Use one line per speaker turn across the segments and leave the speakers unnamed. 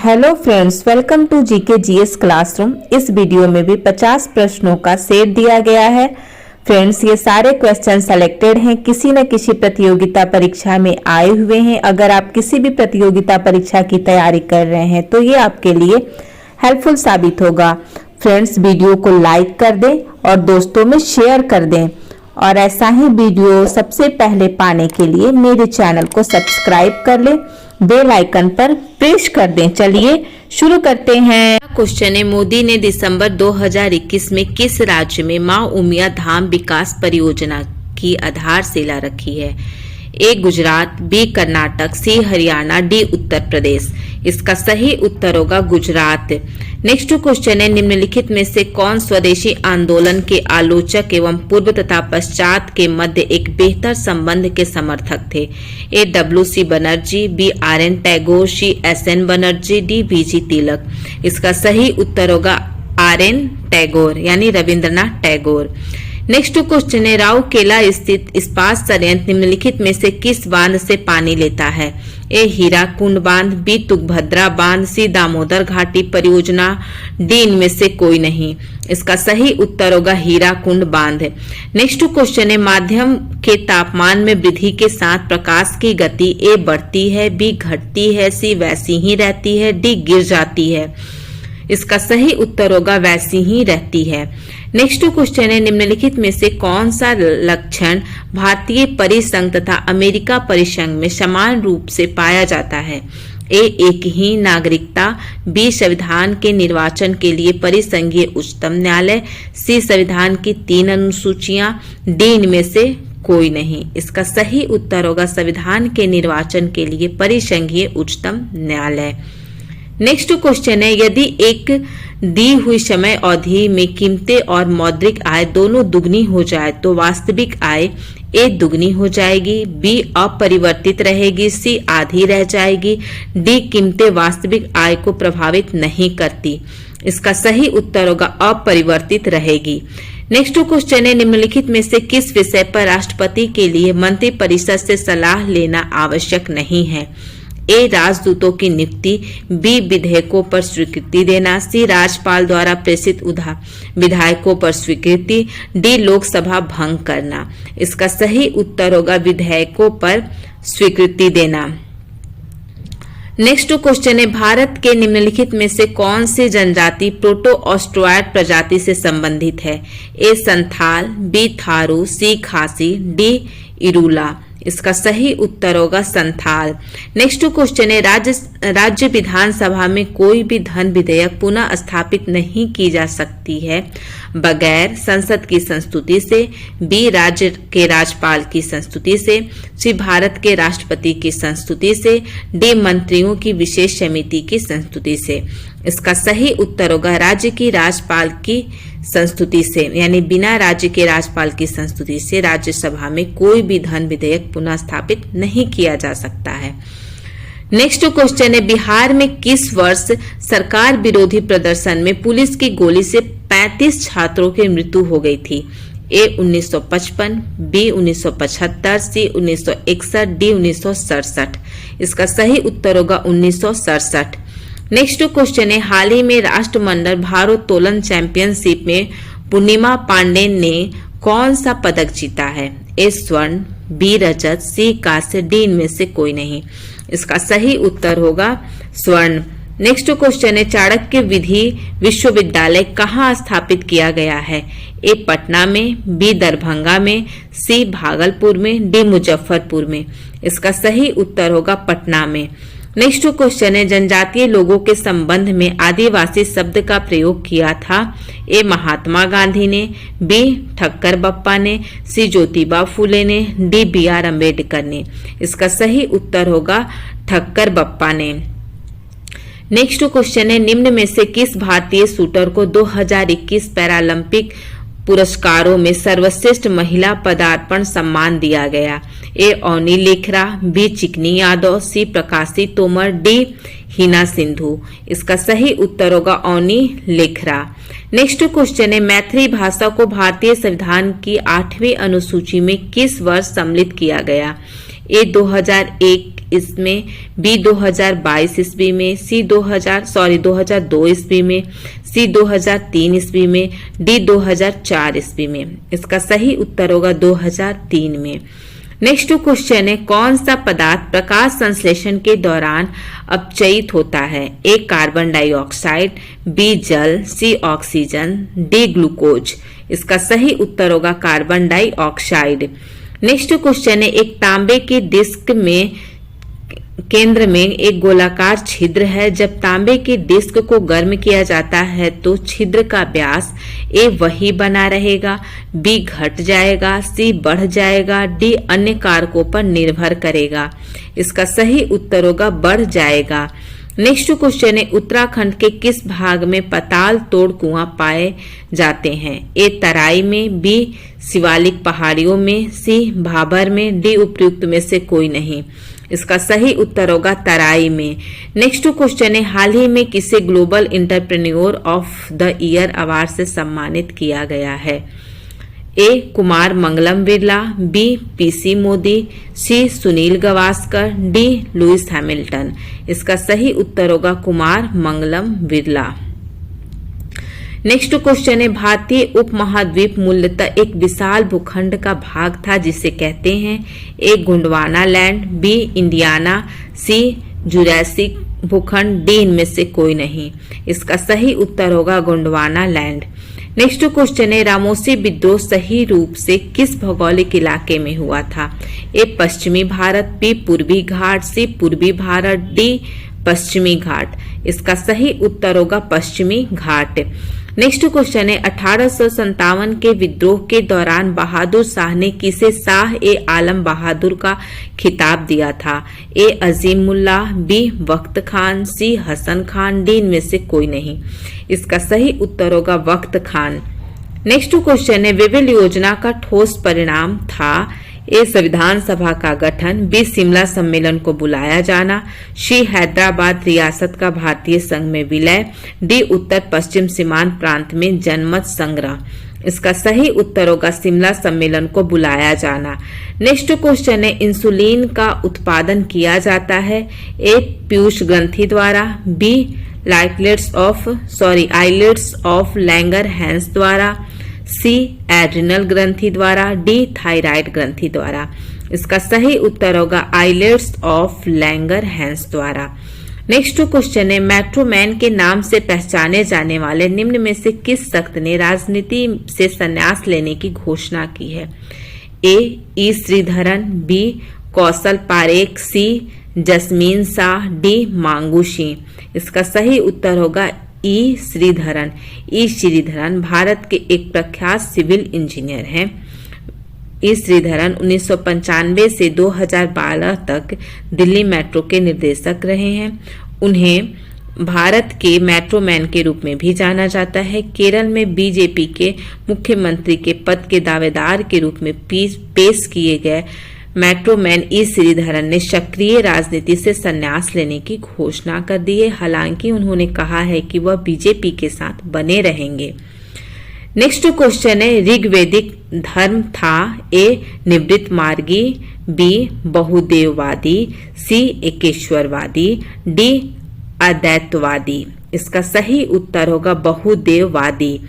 Hello friends, welcome to GK GS classroom. इस video में भी 50 प्रश्नों का सेट दिया गया है। फ्रेंड्स, ये सारे क्वेश्चन सेलेक्टेड हैं, किसी न किसी प्रतियोगिता परीक्षा में आए हुए हैं। अगर आप किसी भी प्रतियोगिता परीक्षा की तैयारी कर रहे हैं तो ये आपके लिए हेल्पफुल साबित होगा। फ्रेंड्स, वीडियो को लाइक कर दें और दोस्तों में शेयर कर दें, और ऐसा ही वीडियो सबसे पहले पाने के लिए मेरे चैनल को सब्सक्राइब कर लें, बेल आइकन पर प्रेस कर दें। चलिए शुरू करते हैं। क्वेश्चन है, मोदी ने दिसंबर 2021 में किस राज्य में मां उमिया धाम विकास परियोजना की आधारशिला रखी है? ए गुजरात, बी कर्नाटक, सी हरियाणा, डी उत्तर प्रदेश। इसका सही उत्तर होगा गुजरात। नेक्स्ट क्वेश्चन है, निम्नलिखित में से कौन स्वदेशी आंदोलन के आलोचक एवं पूर्व तथा पश्चात के मध्य एक बेहतर संबंध के समर्थक थे? A W C. Banerjee, B R N. Tagore, C S N. Banerjee, D B G. Tilak. इसका सही उत्तर होगा आर.एन. टैगोर यानी रविंद्रनाथ टैगोर। नेक्स्ट क्वेश्चन है, राउरकेला स्थित इस्पात संयंत्र निम्नलिखित में से किस बांध से पानी लेता है? ए हीराकुंड बांध, बी तुंगभद्रा बांध, सी दामोदर घाटी परियोजना, डी इनमें से कोई नहीं। इसका सही उत्तर होगा हीराकुंड बांध। नेक्स्ट क्वेश्चन है, माध्यम के तापमान में वृद्धि के साथ प्रकाश की गति ए बढ़ती है, बी घटती है, सी वैसी ही रहती है, डी गिर जाती है। इसका सही उत्तर होगा वैसी ही रहती है। नेक्स्ट क्वेश्चन है, निम्नलिखित में से कौन सा लक्षण भारतीय परिसंघ तथा अमेरिका परिसंघ में समान रूप से पाया जाता है? ए एक ही नागरिकता, बी संविधान के निर्वाचन के लिए परिसंघीय उच्चतम न्यायालय, सी संविधान की 3 अनुसूचियां, डी इनमें से कोई नहीं। इसका सही उत्तर होगा संविधान के निर्वाचन के लिए परिसंघीय उच्चतम न्यायालय। नेक्स्ट क्वेश्चन है, यदि एक दी हुई समय अवधि में कीमतें और मौद्रिक आय दोनों दुगनी हो जाए तो वास्तविक आय ए दुगनी हो जाएगी, बी अपरिवर्तित रहेगी, सी आधी रह जाएगी, डी कीमतें वास्तविक आय को प्रभावित नहीं करती। इसका सही उत्तर होगा अपरिवर्तित रहेगी। नेक्स्ट क्वेश्चन है, निम्नलिखित में से किस विषय पर राष्ट्रपति के लिए मंत्रिपरिषद से सलाह लेना आवश्यक नहीं है? ए राजदूतों की नियुक्ति, बी विधेयकों पर स्वीकृति देना, सी राज्यपाल द्वारा प्रेषित विधायकों पर स्वीकृति, डी लोकसभा भंग करना। इसका सही उत्तर होगा विधेयकों पर स्वीकृति देना। नेक्स्ट क्वेश्चन है, भारत के निम्नलिखित में से कौन सी जनजाति प्रोटो ऑस्ट्रोइड प्रजाति से संबंधित है? ए संथाल, बी थारू, सी खासी, डी इरूला। इसका सही उत्तर होगा संथाल। नेक्स्ट क्वेश्चन है, राज्य विधानसभा में कोई भी धन विधेयक पुनः स्थापित नहीं की जा सकती है बगैर संसद की संस्तुति से, बी राज्य के राज्यपाल की संस्तुति से, सी भारत के राष्ट्रपति की संस्तुति से, डी मंत्रियों की विशेष समिति की संस्तुति से। इसका सही उत्तर होगा राज्य की राज्यपाल की संस्तुति से, यानी बिना राज्य के राज्यपाल की संस्तुति से राज्यसभा में कोई भी धन विधेयक पुनः स्थापित नहीं किया जा सकता है। नेक्स्ट क्वेश्चन है, बिहार में किस वर्ष सरकार विरोधी प्रदर्शन में पुलिस की गोली से 35 छात्रों की मृत्यु हो गई थी? ए 1955, बी 1975, सी 1961, डी 1967। इसका सही उत्तर होगा 1967। नेक्स्ट क्वेश्चन है, हाल ही में राष्ट्रमंडल भारोत्तोलन चैंपियनशिप में पूर्णिमा पांडे ने कौन सा पदक जीता है? ए स्वर्ण, बी रजत, सी कांस्य, डी इनमें से कोई नहीं। इसका सही उत्तर होगा स्वर्ण। नेक्स्ट क्वेश्चन है, चाणक्य विधि विश्वविद्यालय कहाँ स्थापित किया गया है? ए पटना में, बी दरभंगा में, सी भागलपुर में, डी मुजफ्फरपुर में। इसका सही उत्तर होगा पटना में। नेक्स्ट क्वेश्चन है, जनजातीय लोगों के संबंध में आदिवासी शब्द का प्रयोग किया था? ए महात्मा गांधी ने, बी ठक्कर बप्पा ने, सी ज्योतिबा फूले ने, डी बी.आर. अम्बेडकर ने। इसका सही उत्तर होगा ठक्कर बप्पा ने। नेक्स्ट क्वेश्चन है, निम्न में से किस भारतीय शूटर को 2021 पैरालंपिक पुरस्कारों में सर्वश्रेष्ठ महिला पदार्पण सम्मान दिया गया? ए अवनी लेखरा, बी चिकनी यादव, सी प्रकाशी तोमर, डी हिना सिंधु। इसका सही उत्तर होगा अवनी लेखरा। नेक्स्ट क्वेश्चन है, मैथिली भाषा को भारतीय संविधान की 8वीं अनुसूची में किस वर्ष सम्मिलित किया गया? ए 2001, इसमें, बी 2022 ईस्वी में, सी 2002 ईस्वी में, सी 2003 ईस्वी में, डी 2004 ईस्वी में। इसका सही उत्तर होगा 2003 में। नेक्स्ट क्वेश्चन है, कौन सा पदार्थ प्रकाश संश्लेषण के दौरान अपचयित होता है? ए कार्बन डाइऑक्साइड, बी जल, सी ऑक्सीजन, डी ग्लूकोज। इसका सही उत्तर होगा कार्बन डाइऑक्साइड। नेक्स्ट क्वेश्चन है, एक तांबे की डिस्क में केंद्र में एक गोलाकार छिद्र है। जब तांबे की डिस्क को गर्म किया जाता है तो छिद्र का व्यास ए वही बना रहेगा, बी घट जाएगा, सी बढ़ जाएगा, डी अन्य कारकों पर निर्भर करेगा। इसका सही उत्तर होगा बढ़ जाएगा। नेक्स्ट क्वेश्चन है, उत्तराखंड के किस भाग में पताल तोड़ कुआं पाए जाते हैं? ए तराई में, बी शिवालिक पहाड़ियों में, सी भाबर में, डी उपयुक्त में से कोई नहीं। इसका सही उत्तर होगा तराई में। नेक्स्ट क्वेश्चन है, हाल ही में किसे global entrepreneur of the year award से सम्मानित किया गया है? A Kumar Mangalam Birla, B P C Modi, C Sunil Gavaskar, D Lewis Hamilton. इसका सही उत्तर होगा कुमार मंगलम बिरला। नेक्स्ट क्वेश्चन है, भारतीय उपमहाद्वीप मूलतः एक विशाल भूखंड का भाग था जिसे कहते हैं? ए गोंडवाना लैंड, बी इंडियाना, सी जुरासिक भूखंड, डी इनमें से कोई नहीं। इसका सही उत्तर होगा गोंडवाना लैंड। नेक्स्ट क्वेश्चन है, रामोसी विद्रोह सही रूप से किस भौगोलिक इलाके में हुआ था? ए पश्चिमी भारत, बी पूर्वी घाट, सी पूर्वी भारत, डी पश्चिमी घाट। इसका सही उत्तर होगा पश्चिमी घाट। नेक्स्ट क्वेश्चन है, 1857 के विद्रोह के दौरान बहादुर शाह ने किसे शाह ए आलम बहादुर का खिताब दिया था? ए अजीमुल्ला, बी वक्त खान, सी हसन खान, डी इनमें से कोई नहीं। इसका सही उत्तर होगा वक्त खान। नेक्स्ट क्वेश्चन है, विभिन्न योजना का ठोस परिणाम था? ए संविधान सभा का गठन, बी शिमला सम्मेलन को बुलाया जाना, सी हैदराबाद रियासत का भारतीय संघ में विलय, डी उत्तर पश्चिम सीमांत प्रांत में जनमत संग्रह। इसका सही उत्तर होगा शिमला सम्मेलन को बुलाया जाना। नेक्स्ट क्वेश्चन है, इंसुलिन का उत्पादन किया जाता है? ए पीयूष ग्रंथि द्वारा, B islets of Langerhans द्वारा, सी एड्रिनल ग्रंथि द्वारा, डी थायराइड ग्रंथि द्वारा। इसका सही उत्तर होगा आइलेट्स ऑफ लैंगर हैंस द्वारा। नेक्स्ट क्वेश्चन है, मैट्रोमैन के नाम से पहचाने जाने वाले निम्न में से किस शख्स ने राजनीति से संन्यास लेने की घोषणा की है? ए श्रीधरन, बी कौशल पारेख, सी जसमीन शाह, डी मांगू सिंह। इसका सही उत्तर होगा ई श्रीधरन भारत के एक प्रख्यात सिविल इंजीनियर हैं। ई श्रीधरन 1995 से 2012 तक दिल्ली मेट्रो के निर्देशक रहे हैं। उन्हें भारत के मेट्रोमैन के रूप में भी जाना जाता है। केरल में बीजेपी के मुख्यमंत्री के पद के दावेदार के रूप में पेश किए गए मेट्रोमैन ई श्रीधरन ने सक्रिय राजनीति से संन्यास लेने की घोषणा कर दी है। हालांकि उन्होंने कहा है कि वह बीजेपी के साथ बने रहेंगे। नेक्स्ट क्वेश्चन है, ऋग्वैदिक धर्म था? ए निवृत्त मार्गी, बी बहुदेववादी, सी एकेश्वरवादी, डी अद्वैतवादी। इसका सही उत्तर होगा बहुदेववादी।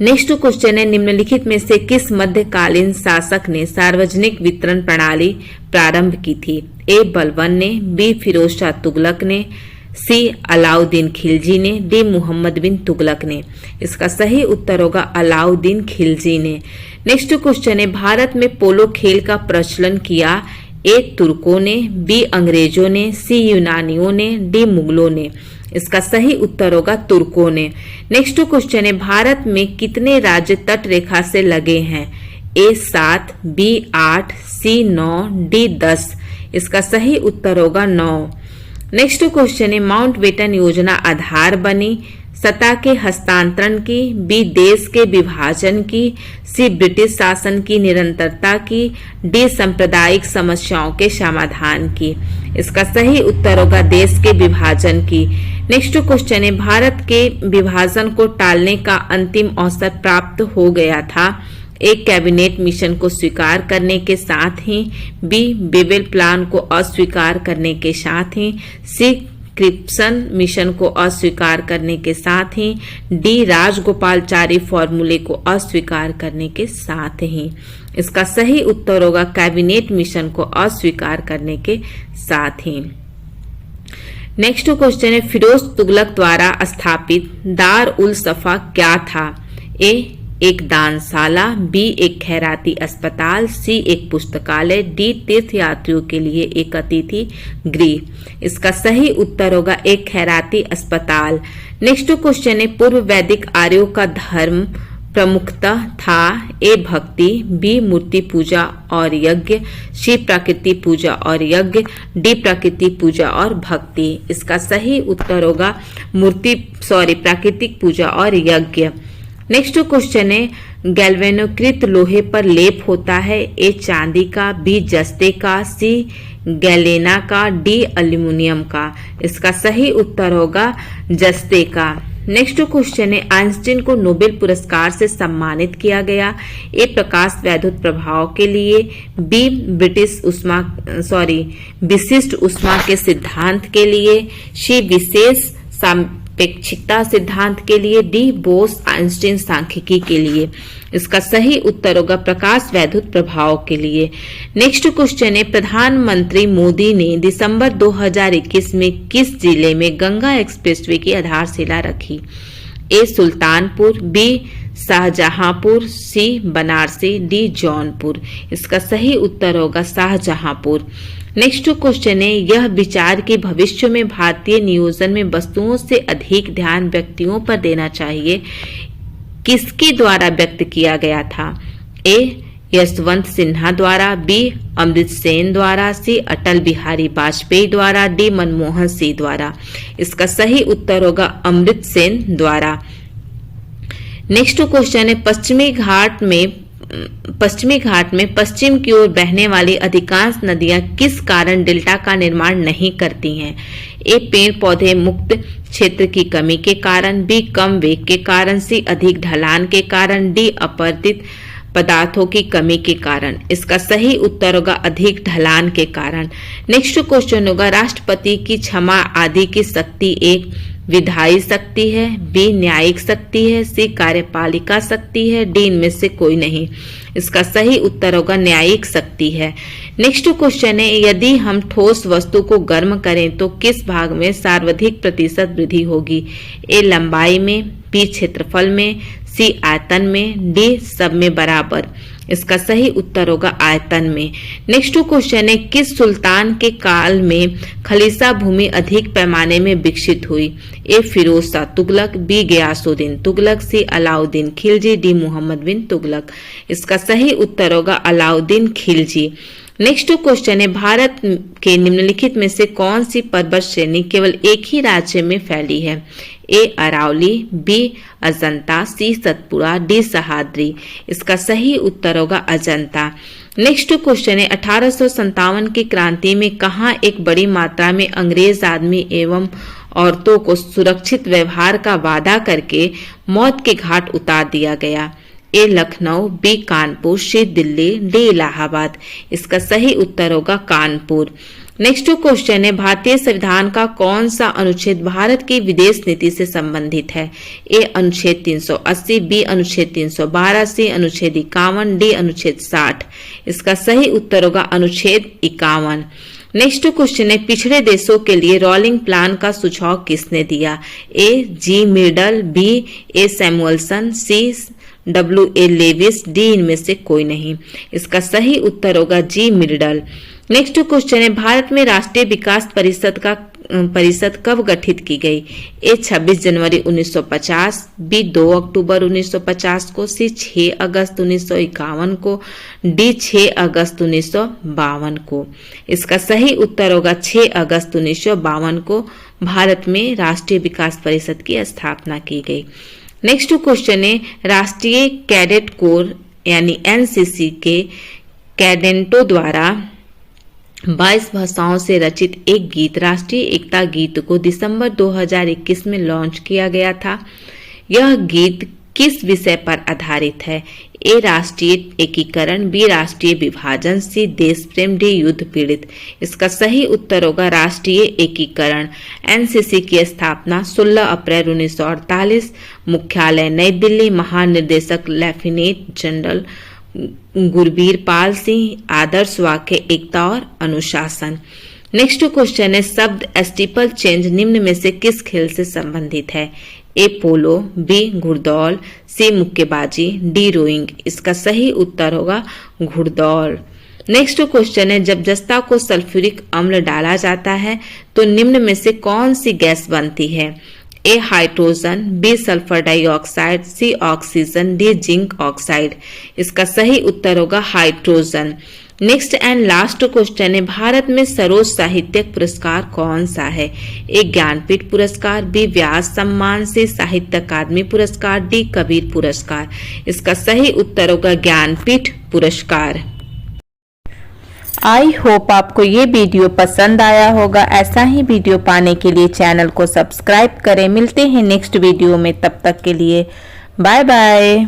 नेक्स्ट क्वेश्चन है, निम्नलिखित में से किस मध्यकालीन शासक ने सार्वजनिक वितरण प्रणाली प्रारंभ की थी? ए बलबन ने, बी फिरोज शाह तुगलक ने, सी अलाउद्दीन खिलजी ने, डी मोहम्मद बिन तुगलक ने। इसका सही उत्तर होगा अलाउद्दीन खिलजी ने। नेक्स्ट क्वेश्चन है, भारत में पोलो खेल का प्रचलन किया? ए तुर्कों ने, बी अंग्रेजों ने, सी यूनानियों ने, डी मुगलों ने। इसका सही उत्तर होगा तुर्कों ने। नेक्स्ट क्वेश्चन है, भारत में कितने राज्य तट रेखा से लगे हैं? ए 7, बी 8, सी 9, डी 10। इसका सही उत्तर होगा 9। नेक्स्ट क्वेश्चन है, माउंटबेटन योजना आधार बनी? सत्ता के हस्तांतरण की, बी देश के विभाजन की, सी ब्रिटिश शासन की निरंतरता की, डी सांप्रदायिक समस्याओं के समाधान की। इसका सही उत्तर होगा देश के विभाजन की। नेक्स्ट क्वेश्चन है, भारत के विभाजन को टालने का अंतिम अवसर प्राप्त हो गया था? एक कैबिनेट मिशन को स्वीकार करने के साथ ही, बी बेबेल प्लान को अस्वीकार करने के साथ ही, सी क्रिप्सन मिशन को अस्वीकार करने के साथ ही, डी राजगोपालचारी फॉर्मूले को अस्वीकार करने के साथ ही। इसका सही उत्तर होगा कैबिनेट मिशन को अस्वीकार करने के साथ ही। नेक्स्ट क्वेश्चन है, फिरोज तुगलक द्वारा स्थापित दार उल सफा क्या था? ए एक दानशाला, बी एक खैराती अस्पताल, सी एक पुस्तकालय, डी तीर्थ यात्रियों के लिए एक अतिथि गृह। इसका सही उत्तर होगा एक खैराती अस्पताल। नेक्स्ट क्वेश्चन है, पूर्व वैदिक आर्यों का धर्म प्रमुखतः था? ए भक्ति, बी मूर्ति पूजा और यज्ञ, सी प्रकृति पूजा और यज्ञ, डी प्रकृति पूजा और भक्ति। इसका सही उत्तर होगा प्राकृतिक पूजा और यज्ञ। नेक्स्ट क्वेश्चन है, गैल्वेनोकृत लोहे पर लेप होता है? ए चांदी का, बी जस्ते का, सी गैलेना का, डी एल्यूमिनियम का। इसका सही उत्तर होगा जस्ते का। नेक्स्ट क्वेश्चन है, आइंस्टीन को नोबेल पुरस्कार से सम्मानित किया गया? ए प्रकाश वैद्युत प्रभाव के लिए, बी विशिष्ट ऊष्मा के सिद्धांत के लिए, सी विशेष सापेक्षिकता सिद्धांत के लिए, डी बोस आइंस्टीन सांख्यिकी के लिए। इसका सही उत्तर होगा प्रकाश वैद्युत प्रभाव के लिए। नेक्स्ट क्वेश्चन है, प्रधानमंत्री मोदी ने दिसंबर 2021 में किस जिले में गंगा एक्सप्रेसवे की आधारशिला रखी? ए सुल्तानपुर, बी शाहजहांपुर, सी बनारसी, डी जौनपुर। इसका सही उत्तर होगा शाहजहांपुर। नेक्स्ट क्वेश्चन है, यह विचार कि भविष्य में भारतीय नियोजन में वस्तुओं से अधिक ध्यान व्यक्तियों पर देना चाहिए, किसके द्वारा व्यक्त किया गया था? ए यशवंत सिन्हा द्वारा, बी अमृत सेन द्वारा, सी अटल बिहारी वाजपेयी द्वारा, डी मनमोहन सिंह द्वारा। इसका सही उत्तर होगा अमृत सेन द्वारा। नेक्स्ट क्वेश्चन है, पश्चिमी घाट में पश्चिम की ओर बहने वाली अधिकांश नदियां किस कारण डेल्टा का निर्माण नहीं करती हैं? ए पेड़ पौधे मुक्त क्षेत्र की कमी के कारण, बी कम वेग के कारण, सी अधिक ढलान के कारण, डी अपरदित पदार्थों की कमी के कारण। इसका सही उत्तर होगा अधिक ढलान के कारण। नेक्स्ट क्वेश्चन होगा, राष्ट्रपति की क्षमा आदि की शक्ति एक विधायी शक्ति है, बी न्यायिक शक्ति है, सी कार्यपालिका शक्ति है, डी इनमें से कोई नहीं। इसका सही उत्तर होगा न्यायिक शक्ति है। नेक्स्ट क्वेश्चन है, यदि हम ठोस वस्तु को गर्म करें तो किस भाग में सर्वाधिक प्रतिशत वृद्धि होगी? ए लंबाई में, बी क्षेत्रफल में, सी आयतन में, डी सब में बराबर। इसका सही उत्तर होगा आयतन में। नेक्स्ट क्वेश्चन है, किस सुल्तान के काल में खलीसा भूमि अधिक पैमाने में विकसित हुई? ए फिरोज शाह तुगलक, बी गयासुद्दीन तुगलक, सी अलाउद्दीन खिलजी, डी मोहम्मद बिन तुगलक। इसका सही उत्तर होगा अलाउद्दीन खिलजी। नेक्स्ट क्वेश्चन है, भारत के निम्नलिखित में से कौन सी पर्वत श्रेणी केवल एक ही राज्य में फैली है? ए अरावली, बी अजंता, सी सतपुड़ा, डी सह्याद्री। इसका सही उत्तर होगा अजंता। नेक्स्ट क्वेश्चन है, 1857 की क्रांति में कहां एक बड़ी मात्रा में अंग्रेज आदमी एवं औरतों को सुरक्षित व्यवहार का वादा करके मौत के घाट उतार दिया गया? ए लखनऊ, बी कानपुर, सी दिल्ली, डी इलाहाबाद। इसका सही उत्तर होगा कानपुर। नेक्स्ट क्वेश्चन है, भारतीय संविधान का कौन सा अनुच्छेद भारत की विदेश नीति से संबंधित है? ए अनुच्छेद 380, बी अनुच्छेद 312, सी अनुच्छेद 51, डी अनुच्छेद 60। इसका सही उत्तर होगा अनुच्छेद 51। नेक्स्ट क्वेश्चन है, पिछड़े देशों के लिए रोलिंग प्लान का सुझाव किसने दिया? ए जी मिडल, बी ए सैमुअलसन, सी W.A. लेविस, डी इनमें से कोई नहीं। इसका सही उत्तर होगा जी मिडल। नेक्स्ट क्वेश्चन है, भारत में राष्ट्रीय विकास परिषद कब गठित की गई? ए 26 जनवरी 1950, बी 2 अक्टूबर 1950 को, सी 6 अगस्त 1951 को, डी 6 अगस्त 1952 को। इसका सही उत्तर होगा 6 अगस्त 1952 को भारत में राष्ट्रीय विकास परिषद की स्थापना की गई। नेक्स्ट क्वेश्चन है, राष्ट्रीय कैडेट कोर यानी एनसीसी के कैडेटों द्वारा 22 भाषाओं से रचित एक गीत राष्ट्रीय एकता गीत को दिसंबर 2021 में लॉन्च किया गया था। यह गीत किस विषय पर आधारित है? ए राष्ट्रीय एकीकरण, बी राष्ट्रीय विभाजन, सी देश प्रेम, डी युद्ध पीड़ित। इसका सही उत्तर होगा राष्ट्रीय एकीकरण। एनसीसी की स्थापना 16 अप्रैल 1948, मुख्यालय नई दिल्ली, महानिदेशक लेफ्टिनेंट जनरल गुरबीर पाल सिंह, आदर्श वाक्य एकता और अनुशासन। नेक्स्ट क्वेश्चन है शब्द स्टीपल चेंज निम्न में से किस खेल से संबंधित है? ए पोलो, बी घुड़दौड़, सी मुक्केबाजी, डी रोइंग। इसका सही उत्तर होगा घुड़दौड़। नेक्स्ट क्वेश्चन है जब जस्ता को सल्फ्यूरिक अम्ल डाला जाता है तो निम्न में से कौन सी गैस बनती है? ए हाइड्रोजन, बी सल्फर डाइऑक्साइड, सी ऑक्सीजन, डी जिंक ऑक्साइड। इसका सही उत्तर होगा hydrogen. Next and last question है भारत में सर्वोच्च साहित्यिक पुरस्कार कौन सा है? ए ज्ञानपीठ पुरस्कार, बी व्यास सम्मान, सी साहित्य अकादमी पुरस्कार, डी कबीर पुरस्कार। इसका सही उत्तर होगा ज्ञानपीठ पुरस्कार। आई होप आपको ये वीडियो पसंद आया होगा। ऐसा ही वीडियो पाने के लिए चैनल को सब्सक्राइब करें। मिलते हैं नेक्स्ट वीडियो में, तब तक के लिए बाय बाय।